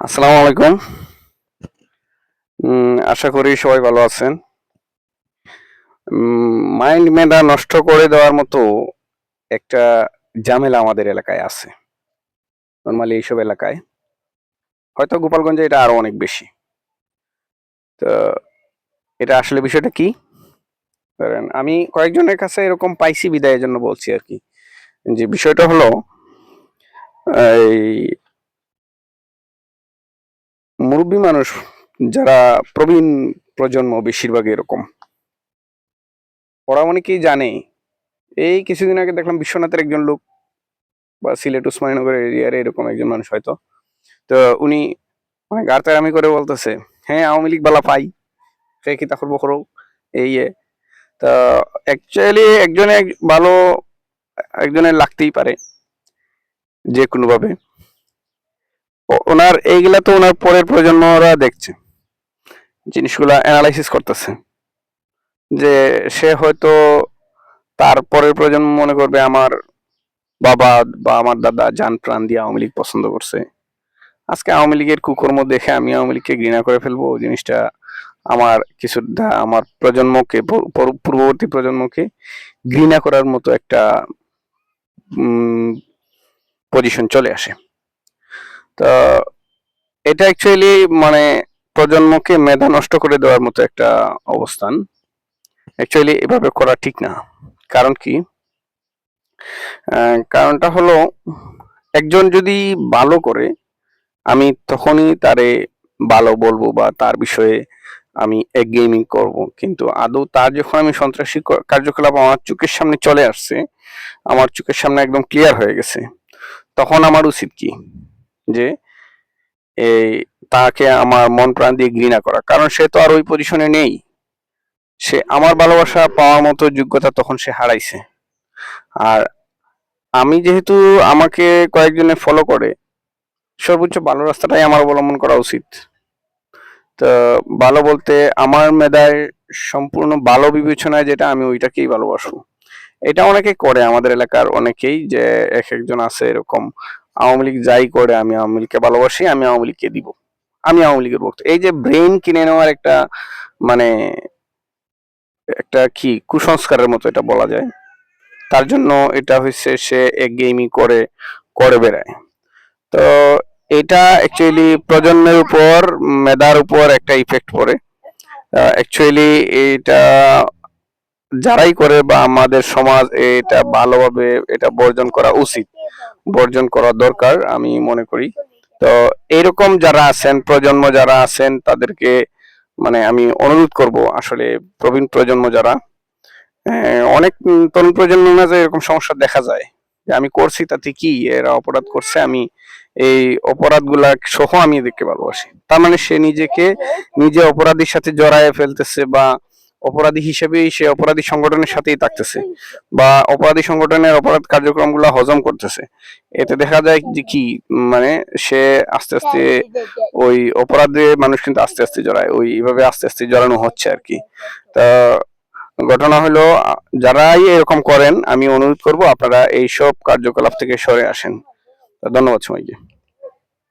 আসসালামু আলাইকুম। আশা করি সবাই ভালো আছেন। মাইন্ড মেধা নষ্ট করে দেওয়ার মতো একটা ঝামেলা আমাদের এলাকায় আছে। নরমালি এইসব এলাকায়। হয়তো গোপালগঞ্জে এটা আরো অনেক বেশি। তো এটা আসলে বিষয়টা কি? ধরেন আমি কয়েকজনের কাছে এরকম পাইছি বিদায় এজন্য বলছি আরকি। যে বিষয়টা হলো এই মুরুব্বি মানুষ যারা প্রবীণ প্রজন্ম বেশিরভাগই এরকম। ওরা অনেকেই জানে। এই কিছুদিন আগে দেখলাম বিশ্বনাথের একজন লোক বা সিলেট উসমানীনগর এরিয়ার এরকম একজন মানুষ হয়তো। তো উনি মানে গারতারামি করে বলতেছে, হ্যাঁ আওয়ামী লীগ বালা পাই, সে কি তাকর বকরও এই তা অ্যাকচুয়ালি একজনে ভালো একজনের লাগতেই পারে যে কোনোভাবে। ওনার এইগুলা তো ওনার পরের প্রজন্মরা দেখছে, জিনিসগুলা অ্যানালাইসিস করতেছে যে সে হয়তো তার পরের প্রজন্ম মনে করবে আমার বাবা বা আমার দাদা জান প্রাণ দিয়ে আওয়ামী লীগ পছন্দ করছে, আজকে আওয়ামী লীগের কুকর্ম দেখে আমি আওয়ামী লীগকে ঘৃণা করে ফেলবো। জিনিসটা আমার কিছুটা আমার প্রজন্মকে পূর্ববর্তী প্রজন্মকে ঘৃণা করার মতো একটা পজিশন চলে আসে। তো এটা অ্যাকচুয়ালি মানে প্রজন্মকে মেধা নষ্ট করে দেওয়ার মতো একটা অবস্থান। অ্যাকচুয়ালি এভাবে করা ঠিক না। কারণ কি? কারণটা হলো একজন যদি ভালো করে আমি তখনই তারে ভালো বলবো বা তার বিষয়ে আমি এগেইমিং করব, কিন্তু আদৌ তার যখন আমি সন্ত্রাসী কার্যকলাপ আমার চোখের সামনে চলে আসছে, আমার চোখের সামনে একদম ক্লিয়ার হয়ে গেছে, তখন আমার উচিত কি? যে এই তাকে আমার মন প্রাণ দিয়ে ঘৃণা করা, কারণ সে তো আর ওই পজিশনে নেই। সে আমার ভালোবাসা পাওয়ার মতো যোগ্যতা তখন সে হারাইছে। আর আমি যেহেতু আমাকে কয়েকজনে ফলো করে, সর্বোচ্চ ভালো রাস্তাটাই আমার অবলম্বন করা উচিত। তো ভালো বলতে আমার মেধায় সম্পূর্ণ ভালো বিবেচনায় যেটা আমি ওইটাকেই ভালোবাসবো। এটা অনেকে করে আমাদের এলাকার অনেকেই, যে এক একজন আছে এরকম, আওয়ামী লীগ যাই করে আমি আওয়ামী লীগকে ভালোবাসি, আমি আওয়ামী লীগকে দিব, আমি আওয়ামী লীগের ভক্ত। এই যে ব্রেন কিনে নেওয়ার একটা মানে একটা কি কুসংস্কারের মতো এটা বলা যায়। তার জন্য এটা হচ্ছে সে একঘেয়েমি করে করে বেড়ায়। তো এটা অ্যাকচুয়ালি প্রজন্মের উপর মেধার উপর একটা ইফেক্ট পড়ে। অ্যাকচুয়ালি এটা যারাই করে বা আমাদের সমাজ এটা ভালোভাবে এটা বর্জন করা উচিত, বর্জন করা দরকার আমি মনে করি। তো এইরকম যারা আছেন, প্রজন্ম যারা আছেন, তাদেরকে মানে আমি অনুরোধ করব, আসলে প্রবীণ প্রজন্ম যারা, অনেক তরুণ প্রজন্মের মাঝে এরকম সমস্যা দেখা যায় যে আমি করছি তাতে কি, এরা অপরাধ করছে, আমি এই অপরাধগুলা সহ আমি এদেরকে ভালোবাসি। তার মানে সে নিজেকে নিজে অপরাধীর সাথে জড়ায় ফেলতেছে বা অপরাধী হিসেবেই সে অপরাধী সংগঠনের সাথেই থাকতেছে বা অপরাধী সংগঠনের অপরাধ কার্যক্রমগুলো হজম করতেছে। এতে দেখা যায় যে কি, মানে সে আস্তে আস্তে ওই অপরাধে মানুষ কিন্তু আস্তে আস্তে জড়ায়, ওই এইভাবে আস্তে আস্তে জড়ানো হচ্ছে আর কি। তা ঘটনা হলো যারাই এরকম করেন আমি অনুরোধ করব আপনারা এইসব কার্যকলাপ থেকে সরে আসেন। ধন্যবাদ সবাইকে।